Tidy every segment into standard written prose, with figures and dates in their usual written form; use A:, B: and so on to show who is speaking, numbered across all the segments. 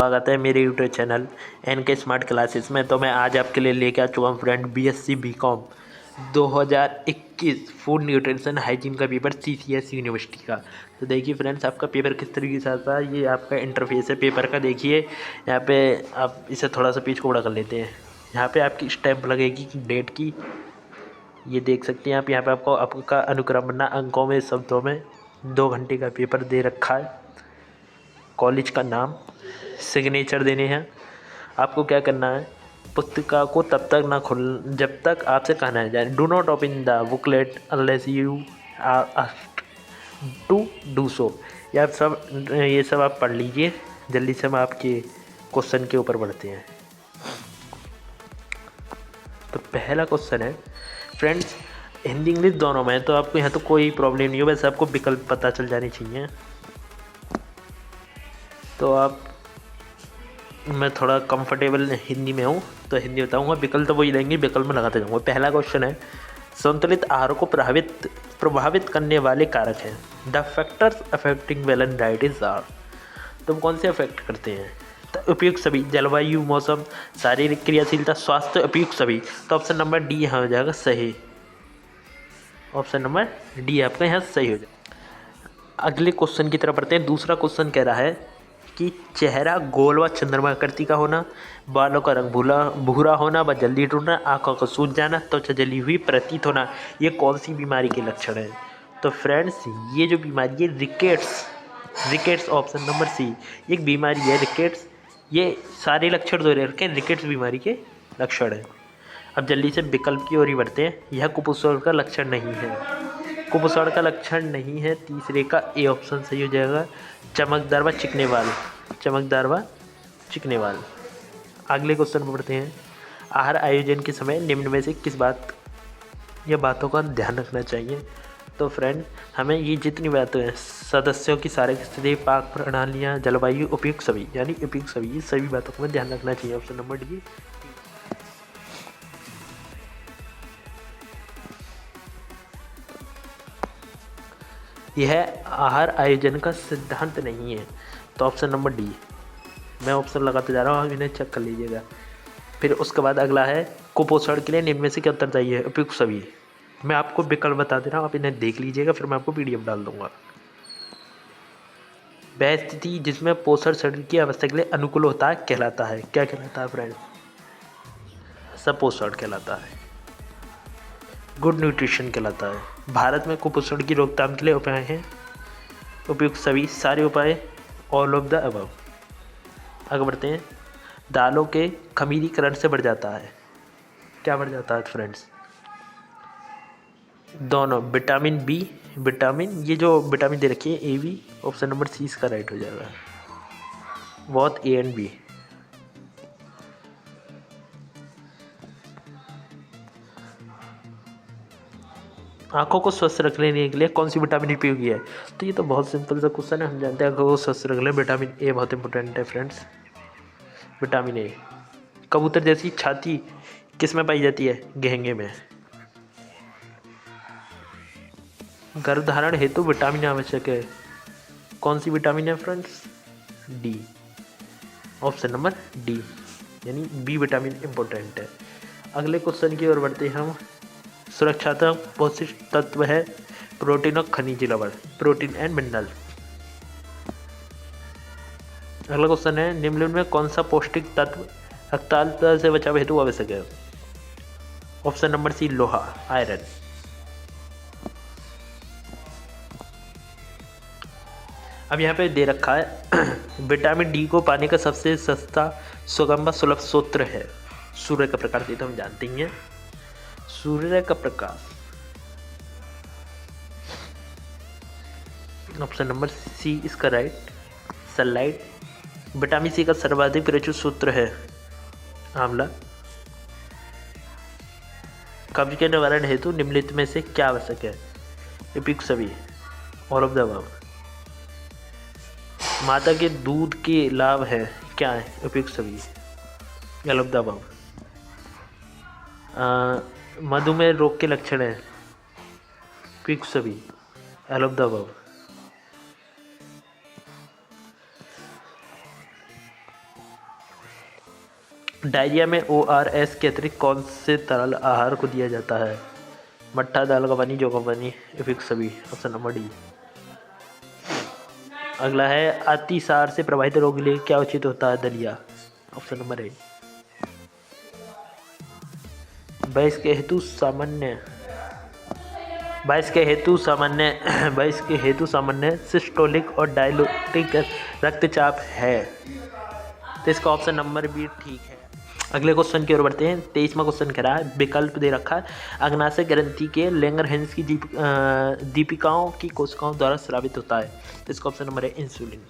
A: स्वागत है मेरे YouTube channel NK smart classes में। तो मैं आज आपके लिए लेके आ चुका हूँ friend BSc BCom 2021 food nutrition hygiene का पेपर सीसीएस यूनिवर्सिटी का। तो देखिए फ्रेंड्स, आपका पेपर किस तरीके से आता है। ये आपका इंटरफेस है पेपर का। देखिए यहाँ पे आप इसे थोड़ा सा पीछे कोड़ा कर लेते हैं। यहाँ पे आपकी स्टैम्प लगेगी डेट की, ये देख सकते हैं आप। यहाँ पे आपको आपका अनुक्रम बनना अंकों में, शब्दों में। 2 घंटे का पेपर दे रखा है। कॉलेज का नाम, सिग्नेचर देने हैं। आपको क्या करना है, पुस्तिका को तब तक ना खोल जब तक आपसे कहना है जाए do not open the booklet unless you are asked to do so. ये सब आप पढ़ लीजिए। जल्दी से हम आपके क्वेश्चन के ऊपर बढ़ते हैं। तो पहला क्वेश्चन है फ्रेंड्स, हिंदी इंग्लिश दोनों में है, तो आपको यहाँ तो कोई प्रॉब्लम नहीं हो। वैसे आपको विकल्प पता चल जाने चाहिए। तो मैं थोड़ा कंफर्टेबल हिंदी में हूँ तो हिंदी बताऊँगा। विकल्प तो वही लेंगे, विकल्प में लगाते जाऊँगा। पहला क्वेश्चन है, संतुलित आहार को प्रभावित करने वाले कारक हैं। The factors affecting balance diet is are. तो कौन से अफेक्ट करते हैं? तो उपयुक्त सभी, जलवायु, मौसम, शारीरिक क्रियाशीलता, स्वास्थ्य, उपयुक्त सभी। तो ऑप्शन नंबर डी यहाँ हो जाएगा सही। ऑप्शन नंबर डी आपका यहाँ सही हो जाएगा। अगले क्वेश्चन की तरफ बढ़ते हैं। दूसरा क्वेश्चन कह रहा है कि चेहरा गोल व चंद्रमा आकृति का होना, बालों का रंग भूरा होना व जल्दी टूटना, आंखों को सूज जाना, त्वचा जली हुई प्रतीत होना, ये कौन सी बीमारी के लक्षण हैं? तो फ्रेंड्स, ये जो बीमारी है रिकेट्स ऑप्शन नंबर सी एक बीमारी है रिकेट्स। ये सारे लक्षण जो रखे हैं रिकेट्स बीमारी के लक्षण हैं। अब जल्दी से विकल्प की ओर ही बढ़ते हैं। यह कुपोषण का लक्षण नहीं है। कुपोषण का लक्षण नहीं है। तीसरे का ए ऑप्शन सही हो जाएगा। चमकदार व चिकने वाल। अगले क्वेश्चन पर बढ़ते हैं। आहार आयोजन के समय निम्न में से किस बातों का ध्यान रखना चाहिए? तो फ्रेंड, हमें ये जितनी बातें हैं, सदस्यों की शारीरिक स्थिति, पाक प्रणालियाँ, जलवायु, उपयुक्त सभी, यानी उपयुक्त सभी, ये सभी बातों का हमें ध्यान रखना चाहिए। Option number D. यह आहार आयोजन का सिद्धांत नहीं है। तो ऑप्शन नंबर डी। मैं ऑप्शन लगाते जा रहा हूँ, आप इन्हें चेक कर लीजिएगा। फिर उसके बाद अगला है, कुपोषण के लिए निम्न में से क्या उत्तर चाहिए? उपयुक्त सभी। मैं आपको विकल्प बता दे रहा हूँ, आप इन्हें देख लीजिएगा, फिर मैं आपको पीडीएफ डाल दूंगा। वह स्थिति जिसमें पोषण शरीर की अवस्था के लिए अनुकूल होता है कहलाता है, क्या कहलाता है फ्रेंड? सपोषण कहलाता है। गुड न्यूट्रिशन कहलाता है। भारत में कुपोषण की रोकथाम के लिए उपाय हैं। उपयुक्त सभी, सारे उपाय, ऑल ऑफ द अबव। आगे बढ़ते हैं। दालों के खमीरीकरण से बढ़ जाता है, क्या बढ़ जाता है फ्रेंड्स? दोनों, विटामिन बी, ये जो विटामिन दे रखी है A B, option number C इसका राइट हो जाएगा। बहुत ए एंड बी। आंखों को स्वस्थ रखने के लिए कौन सी विटामिन उपयोगी है? तो ये तो बहुत सिंपल सा क्वेश्चन है, हम जानते हैं आंखों को स्वस्थ रखने विटामिन ए बहुत इंपॉर्टेंट है फ्रेंड्स। Vitamin A. कबूतर जैसी छाती किस में पाई जाती है? गेहूं में। गर्भधारण हेतु विटामिन आवश्यक है, कौन सी विटामिन है friends? D. Option number D, यानी बी विटामिन इंपॉर्टेंट है। अगले क्वेश्चन की ओर बढ़ते हैं हम। सुरक्षात्मक पौष्टिक तत्व है प्रोटीन और खनिज लवण, प्रोटीन एंड मिनरल। अगला क्वेश्चन है, निम्नलिखित में कौन सा पौष्टिक तत्व रक्तचाप से बचाव हेतु आवश्यक है? ऑप्शन नंबर सी लोहा, आयरन। अब यहाँ पे दे रखा है विटामिन डी को पाने का सबसे सस्ता, सुगम व सुलभ स्रोत है सूर्य का प्रकाश। ये तो हम जानते ही हैं, सूर्य का प्रकाश। ऑप्शन नंबर सी इसका राइट, सनलाइट। विटामिन सी का सर्वाधिक प्रचुर सूत्र है आंवला। कब्ज के निवारण हेतु निम्नलिखित में से क्या आवश्यक है? उपयुक्त सभी, ऑल ऑफ द अबव। माता के दूध के लाभ है, क्या है? उपयुक्त सभी, ऑल ऑफ द अबव। मधुमेह रोग के लक्षण है, उपयुक्त सभी, all of the above. Diarrhoea में ORS के अतिरिक्त कौन से तरल आहार को दिया जाता है? मट्ठा, दाल का पानी, जौ का पानी, इफिक्स सभी। Option number D. अगला है अतिसार से प्रभावित रोग के लिए क्या उचित होता है? दलिया। Option number A. भैंस के हेतु सामान्य सिस्टोलिक और डायलिटिक रक्तचाप है, तो इसका ऑप्शन नंबर बी ठीक है। अगले क्वेश्चन की ओर बढ़ते हैं। 23वां क्वेश्चन कह रहा है, विकल्प दे रखा है, अग्नाशय ग्रंथि के लैंगरहैंस की दीपिकाओं की कोशिकाओं द्वारा स्रावित होता है, तो इसका ऑप्शन नंबर है इंसुलिन।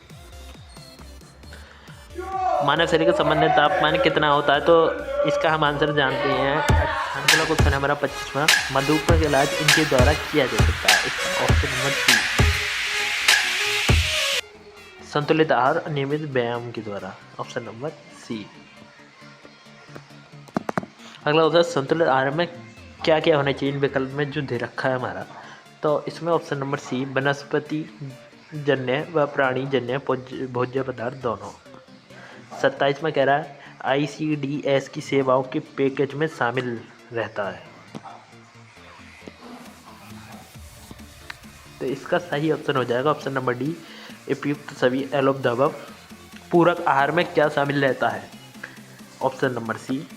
A: मानव शरीर का सामान्य तापमान कितना होता है? तो इसका हम आंसर जानते हैं। 98वां क्वेश्चन है हमारा 25वां, मधुमेह का इलाज इनके द्वारा किया जा सकता है, इसका ऑप्शन नंबर सी। संतुलित आहार, नियमित व्यायाम के द्वारा, ऑप्शन नंबर सी। अगला होता है संतुलित आहार में क्या क्या होना चाहिए? इन विकल्प में जो दे रखा है हमारा, तो इसमें ऑप्शन नंबर सी, वनस्पति जन्य व प्राणी जन्य भोज्य पदार्थ दोनों। 27 में कह रहा है ICDS की सेवाओं के पैकेज में शामिल रहता है, तो इसका सही ऑप्शन हो जाएगा ऑप्शन नंबर डी, उपयुक्त सभी एल ऑफ द अबव। पूरक आहार में क्या शामिल रहता है? Option number C.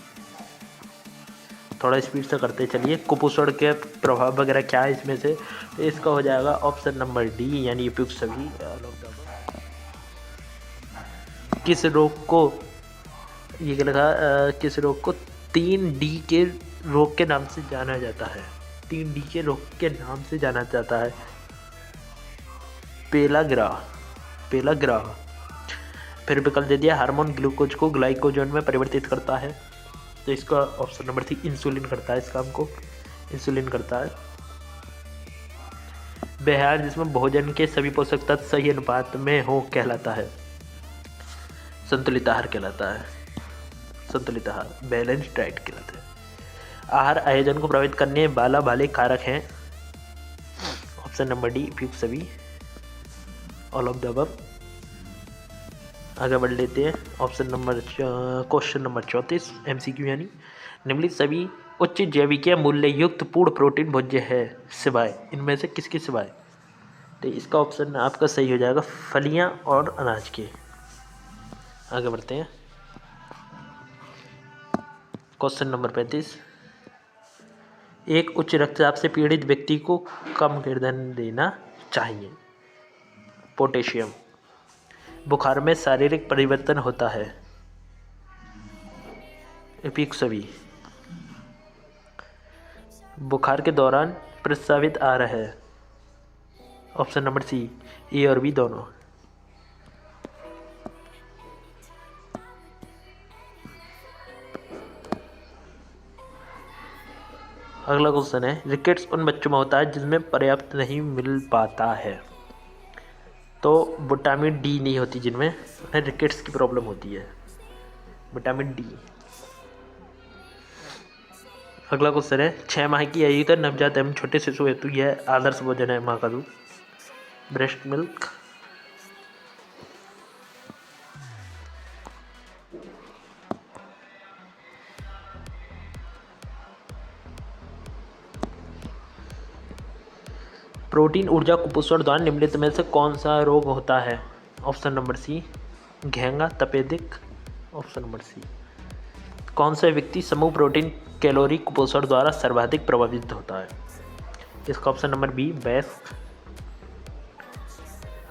A: थोड़ा स्पीड से करते चलिए। कुपोषण के प्रभाव वगैरह क्या है इसमें से, तो इसका हो जाएगा ऑप्शन नंबर डी, यानी उपयुक्त सभी एल ऑफ द अबव। किस रोग को, ये क्या लिखा, किस रोग को 3D के रोग के नाम से जाना जाता है? 3D के रोग के नाम से जाना जाता है। पेलाग्रा। फिर विकल्प दे दिया, हार्मोन ग्लूकोज को ग्लाइकोजन में परिवर्तित करता है, तो इसका ऑप्शन नंबर थी इंसुलिन करता है, इस काम को इंसुलिन करता है। व्यवहार जिसमें भोजन के सभी पोषक तत्व सही अनुपात में हो कहलाता है, संतुलित आहार कहलाता है। संतुलित आहार, बैलेंस्ड डाइट कहलाता है। आहार आयोजन को प्रभावित करने वाले कारक हैं, ऑप्शन नंबर डी, उपयुक्त सभी ऑल ऑफ द अबव। आगे बढ़ लेते हैं। क्वेश्चन नंबर 34 MCQ, यानी निम्नलिखित सभी उच्च जैविकीय मूल्य युक्त पूर्ण प्रोटीन भोज्य है सिवाय, इनमें से किसके सिवाय? तो इसका ऑप्शन आपका सही हो जाएगा फलियां और अनाज के। आगे बढ़ते हैं। क्वेश्चन नंबर 35, एक उच्च रक्तचाप से पीड़ित व्यक्ति को कम ईंधन देना चाहिए। पोटेशियम। बुखार में शारीरिक परिवर्तन होता है, उपयुक्त सभी। बुखार के दौरान प्रस्रावित आ रहा है, ऑप्शन नंबर सी, ए और बी दोनों। अगला क्वेश्चन है, रिकेट्स उन बच्चों में होता है जिसमें पर्याप्त नहीं मिल पाता है, तो विटामिन डी नहीं होती जिनमें, उन्हें रिकेट्स की प्रॉब्लम होती है, विटामिन डी। अगला क्वेश्चन है, 6 माह की आयु तक नवजात एवं छोटे शिशु हेतु यह आदर्श भोजन है माँ का दूध, ब्रेस्ट मिल्क। प्रोटीन ऊर्जा कुपोषण द्वारा निम्नलिखित में से कौन सा रोग होता है? ऑप्शन नंबर सी, घेंगा तपेदिक, ऑप्शन नंबर सी। कौन सा व्यक्ति समूह प्रोटीन कैलोरी कुपोषण द्वारा सर्वाधिक प्रभावित होता है? इसका ऑप्शन नंबर बी, वयस्क।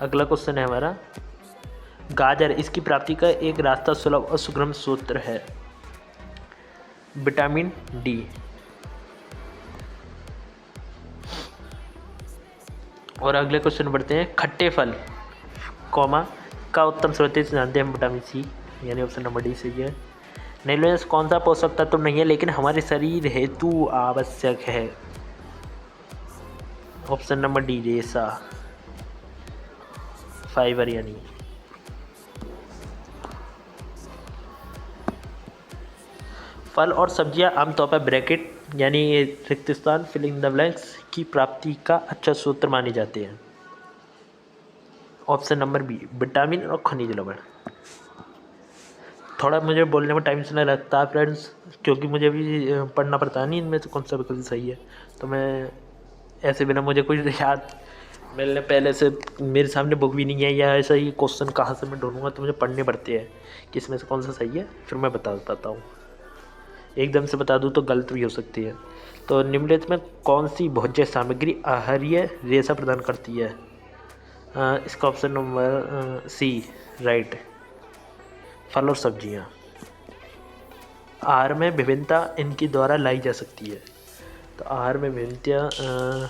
A: अगला क्वेश्चन है हमारा, गाजर इसकी प्राप्ति का एक रास्ता सुलभ और सुगम सूत्र है, विटामिन डी। और अगले क्वेश्चन बढ़ते हैं, खट्टे फल का उत्तम स्रोत जानते हैं विटामिन सी, यानी ऑप्शन नंबर डी सही है। नींबू में कौन सा पोषक तत्व नहीं है लेकिन हमारे शरीर हेतु आवश्यक है? ऑप्शन नंबर डी, रेशा, फाइबर यानी। फल और सब्जियां आमतौर पर ब्रैकेट यानी रिक्त स्थान फिलिंग द ब्लैंक्स की प्राप्ति का अच्छा सूत्र माने जाते हैं, ऑप्शन नंबर बी, विटामिन और खनिज लवण। थोड़ा मुझे बोलने में टाइम से नहीं लगता है फ्रेंड्स, क्योंकि मुझे भी पढ़ना पड़ता है नहीं इनमें से कौन सा विकल्प सही है। तो मैं ऐसे बिना मुझे कुछ याद मिलने पहले से मेरे सामने बुक भी नहीं है या ऐसा ही क्वेश्चन कहाँ से मैं ढूंढूंगा, तो मुझे पढ़ने पड़ते हैं कि इसमें से कौन सा सही है, फिर मैं बता पाता हूँ। एकदम से बता दूँ तो गलत भी हो सकती है। तो निम्नलिखित में कौन सी भोज्य सामग्री आहारीय रेशा प्रदान करती है? इसका ऑप्शन नंबर सी राइट, फल और सब्जियाँ। आहार में विभिन्नता इनकी द्वारा लाई जा सकती है। तो आहार में विभिन्नता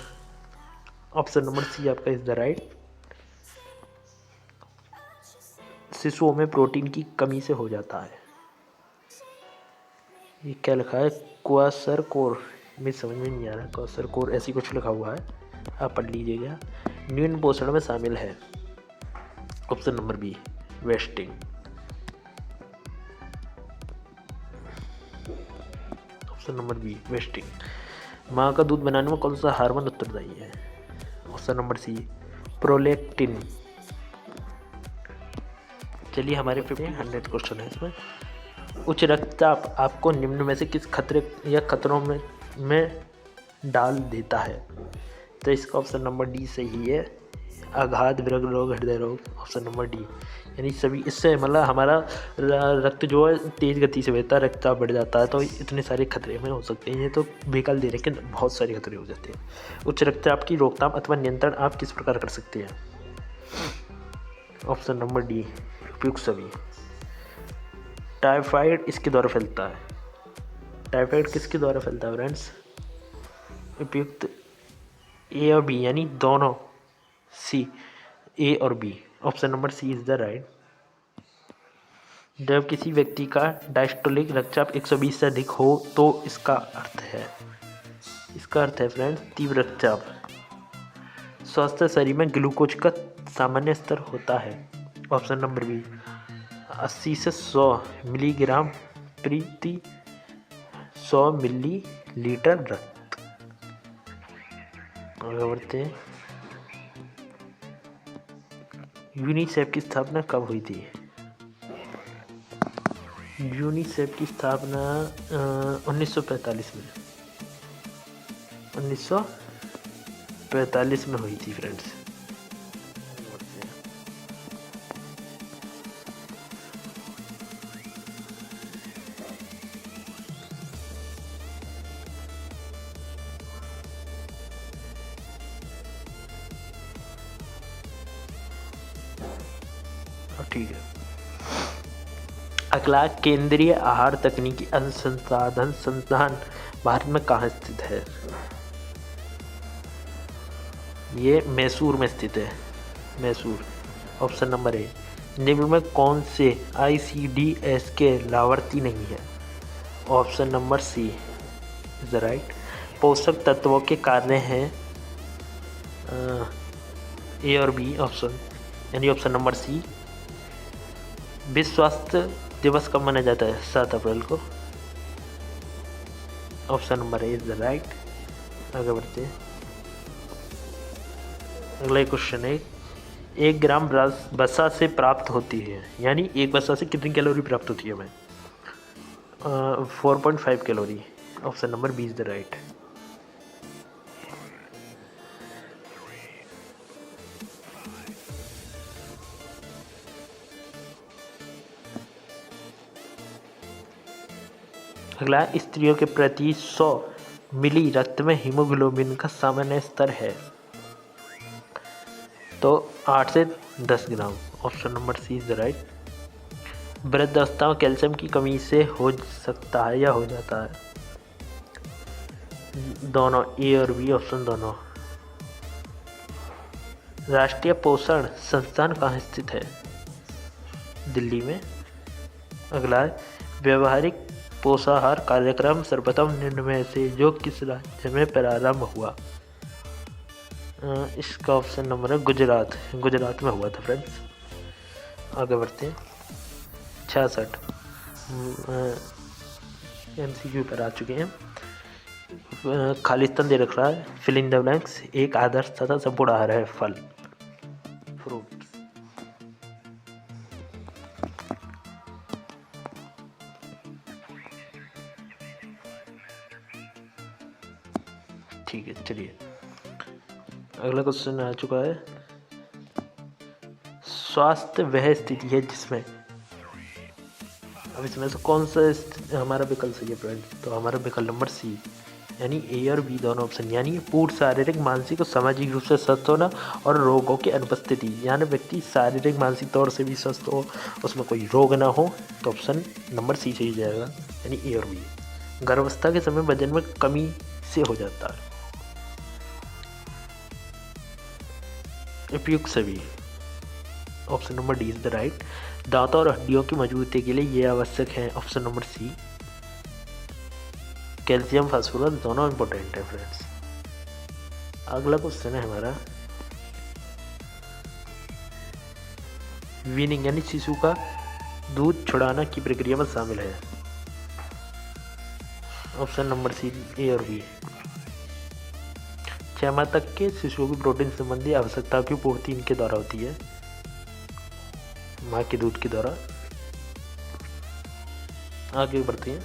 A: ऑप्शन नंबर सी आपका इज द राइट। शिशुओं में प्रोटीन की कमी से हो जाता है। ये क्या लिखा है? क्वाशरकोर, मुझे समझ में नहीं आ रहा, क्वाशरकोर ऐसी कुछ लिखा हुआ है, आप पढ़ लीजिएगा। न्यून पोषण में शामिल है। Option number B wasting. Option number B wasting. माँ का दूध बनाने में कौन सा हार्मोन उत्तरदायी है? Option number C prolactin. चलिए हमारे 100 क्वेश्चन है इसमें। उच्च रक्तचाप आपको निम्न में से किस खतरे या खतरों में डाल देता है? तो इसका ऑप्शन नंबर डी सही है, आघात, वृक्क रोग, हृदय रोग। ऑप्शन नंबर डी, यानी सभी इससे मतलब हमारा रक्त जो है तेज़ गति से बहता है, रक्तचाप बढ़ जाता है, तो इतने सारे खतरे में हो सकते हैं। ये तो विकल्प दे रहे हैं कि बहुत सारे खतरे हो जाते हैं। उच्च रक्तचाप की रोकथाम अथवा नियंत्रण आप किस प्रकार कर सकते हैं? ऑप्शन नंबर डी उपयुक्त सभी। टाइफाइड इसके द्वारा फैलता है। टाइफाइड किसके द्वारा फैलता है फ्रेंड्स? उपयुक्त ए और बी, यानी दोनों, सी, ए और B. Option number C is the right. जब किसी व्यक्ति का डायस्टोलिक रक्तचाप 120 से अधिक हो तो इसका अर्थ है फ्रेंड्स तीव्र रक्तचाप। स्वस्थ शरीर में ग्लूकोज का सामान्य स्तर होता है। ऑप्शन नंबर बी 80 से 100 मिलीग्राम प्रति 100 मिलीलीटर रक्त। आगे बढ़ते हैं। यूनिसेफ की स्थापना कब हुई थी? यूनिसेफ की स्थापना 1945 में 1945 में हुई थी फ्रेंड्स। ठीक है। अगला, केंद्रीय आहार तकनीकी अनुसंधान संस्थान भारत में कहाँ स्थित है? ये मैसूर में स्थित है, मैसूर। ऑप्शन नंबर ए, निम्न में कौन से ICDS के लाभार्थी नहीं है? Option number C is the right. पोषक तत्वों के कार्य हैं ए और बी ऑप्शन, यानी ऑप्शन नंबर सी। विश्व स्वास्थ्य दिवस कब मनाया जाता है? 7 अप्रैल को। Option number A is the right. आगे बढ़ते हैं। अगला क्वेश्चन है, 1 ग्राम वसा से प्राप्त होती है, यानी एक वसा से कितनी कैलोरी प्राप्त होती है हमें? 4.5 calorie. Option number B is the right. अगला, स्त्रियों के प्रति 100 मिली रक्त में हीमोग्लोबिन का सामान्य स्तर है, तो 8 से 10 gram. Option number C is the right. वृद्धावस्था में कैल्शियम की कमी से हो सकता है या हो जाता है? दोनों, ए और बी ऑप्शन दोनों। राष्ट्रीय पोषण संस्थान कहाँ स्थित है? दिल्ली में। अगला, व्यवहारिक पोषाहार कार्यक्रम सर्वप्रथम निम्न में से जो किस राज्य में प्रारंभ हुआ? इसका ऑप्शन नंबर है गुजरात। गुजरात में हुआ था फ्रेंड्स। आगे बढ़ते हैं। 66 MCQ पर आ चुके हैं। खालिस्तान दे रखा है, फिल इन द ब्लैंक्स। एक आदर्श तथा संपूर्ण आहार है फल, फ्रूट। अगला क्वेश्चन आ चुका है, स्वास्थ्य वह स्थिति है जिसमें, अब इसमें से कौन सा हमारा विकल्प सही है फ्रेंड? तो हमारा विकल्प नंबर सी, यानी ए और बी दोनों ऑप्शन, यानी पूर्ण शारीरिक मानसिक और सामाजिक रूप से स्वस्थ होना और रोगों की अनुपस्थिति, यानी व्यक्ति शारीरिक मानसिक तौर से भी स्वस्थ हो, उसमें कोई रोग ना हो, तो ऑप्शन नंबर सी सही जाएगा, यानी ए और बी। गर्भावस्था के समय वजन में कमी से हो जाता है, उपयुक्त सभी, option number D is the right. दांतों और हड्डियों की मजबूती के लिए ये आवश्यक है, option number C. Calcium phosphorus दोनों इंपॉर्टेंट है फ्रेंड्स। अगला क्वेश्चन है हमारा, वीनिंग यानी शिशु का दूध छुड़ाना की प्रक्रिया में शामिल है, ऑप्शन नंबर सी ए और बी। 6 माह तक के शिशुओं की प्रोटीन संबंधी आवश्यकताओं की पूर्ति इनके द्वारा होती है, माँ के दूध के द्वारा। आगे बढ़ते हैं,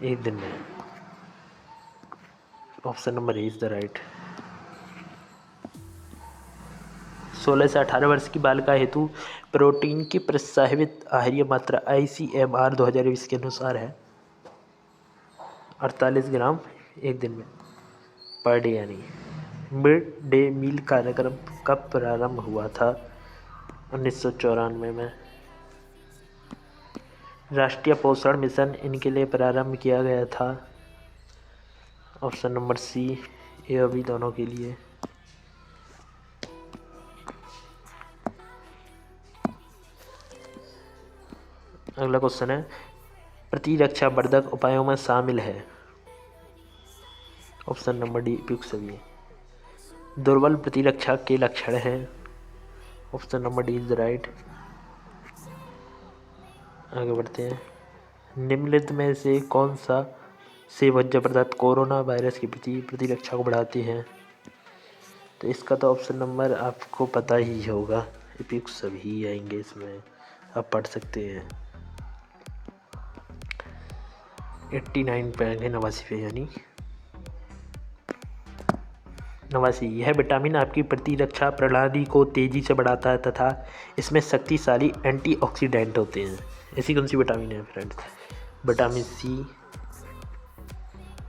A: एक दिन में, option number A is the right. 16 से 18 वर्ष की बालिका हेतु प्रोटीन की प्रस्तावित आहार्य मात्रा ICMR 2020 के अनुसार है 48 ग्राम एक दिन में पर डे, यानी मिड डे मील कार्यक्रम कब प्रारंभ हुआ था? 1994 में। राष्ट्रीय पोषण मिशन इनके लिए प्रारंभ किया गया था, ऑप्शन नंबर सी ए और बी दोनों के लिए। अगला क्वेश्चन है, प्रतिरक्षा वर्धक उपायों में शामिल है, ऑप्शन नंबर डी उपयुक्त सभी। दुर्बल प्रतिरक्षा के लक्षण हैं, option number D is right. आगे बढ़ते हैं, निम्नलिखित में से कौन सा सेब भोज्य पदार्थ कोरोना वायरस के प्रति प्रतिरक्षा को बढ़ाते हैं? तो इसका तो ऑप्शन नंबर आपको पता ही होगा, उपयुक्त सभी आएंगे इसमें, आप पढ़ सकते हैं। 89 पे आएंगे, 89 पे, यानी 89। यह विटामिन आपकी प्रतिरक्षा प्रणाली को तेज़ी से बढ़ाता है तथा इसमें शक्तिशाली एंटीऑक्सीडेंट होते हैं। ऐसी कौन सी विटामिन है फ्रेंड्स? Vitamin C.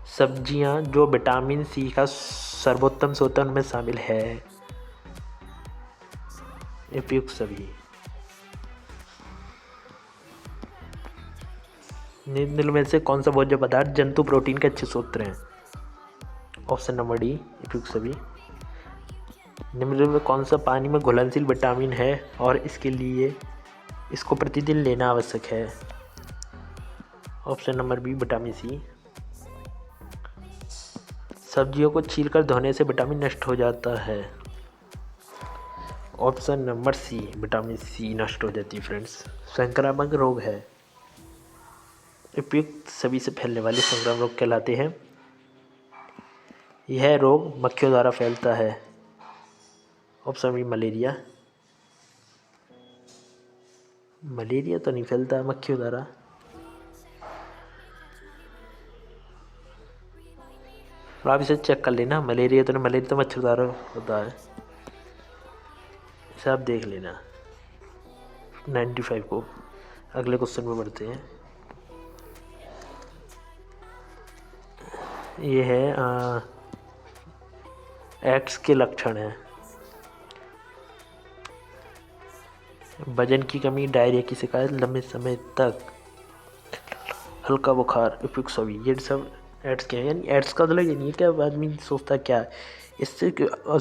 A: सब्जियां जो विटामिन सी का सर्वोत्तम स्रोत में शामिल है, उपयुक्त सभी। निम्न में से कौन सा भोज्य पदार्थ जंतु प्रोटीन के अच्छे स्रोत हैं? ऑप्शन नंबर डी, उपयुक्त सभी। निम्न में कौन सा पानी में घुलनशील विटामिन है और इसके लिए इसको प्रतिदिन लेना आवश्यक है? Option number B, vitamin C. सब्जियों को छीलकर धोने से विटामिन नष्ट हो जाता है। Option number C, vitamin C नष्ट हो जाती है फ्रेंड्स। संक्रामक रोग है, उपयुक्त सभी से फैलने वाले संक्रामक रोग कहलाते हैं। यह रोग मक्खियों द्वारा फैलता है। Option B, malaria. मलेरिया तो नहीं फैलता मक्खियों द्वारा। आप इसे चेक कर लेना, मलेरिया तो नहीं, मलेरिया तो मच्छर द्वारा होता है, इसे आप देख लेना। 95 को। अगले क्वेश्चन में बढ़ते हैं। ये है एड्स के लक्षण हैं। वजन की कमी, डायरिया की शिकायत, लंबे समय तक हल्का बुखार, उपयुक्त सभी। ये सब एड्स के हैं। यानी एड्स का मतलब ये नहीं है कि आदमी सोचता क्या है, इससे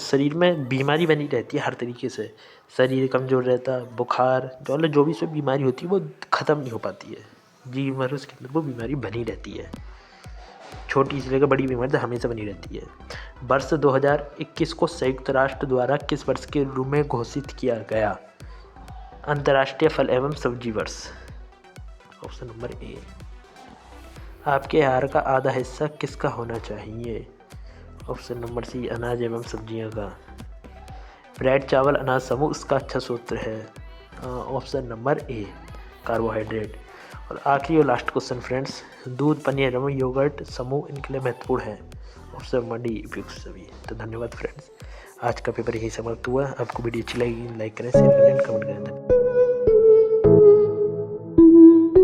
A: शरीर में बीमारी बनी रहती है हर तरीके से। शरीर कमज़ोर रहता, बुखार, जो भी सब बीमारी होती है वो ख़त्म नहीं हो पाती है। जी मर उसके अंदर वो बीमारी बनी रहती है, छोटी से लेकर बड़ी बीमारी तो हमेशा बनी रहती है। वर्ष 2021 को संयुक्त राष्ट्र द्वारा किस वर्ष के रूप में घोषित किया गया? अंतर्राष्ट्रीय फल एवं सब्जी वर्ष। Option number A. आपके आहार का आधा हिस्सा किसका होना चाहिए? ऑप्शन नंबर सी, अनाज एवं सब्जियां का। ब्रेड, चावल, अनाज समूह इसका अच्छा सूत्र है। Option number A, carbohydrate. और आखिरी और लास्ट क्वेश्चन फ्रेंड्स, दूध, पनीर एवं योगर्ट समूह इनके लिए महत्वपूर्ण है। ऑप्शन नंबर डी, उपयुक्त सभी। तो धन्यवाद फ्रेंड्स, आज का पेपर यही समाप्त हुआ। आपको वीडियो अच्छी लगी लाइक करें, शेयर करें, कमेंट करें।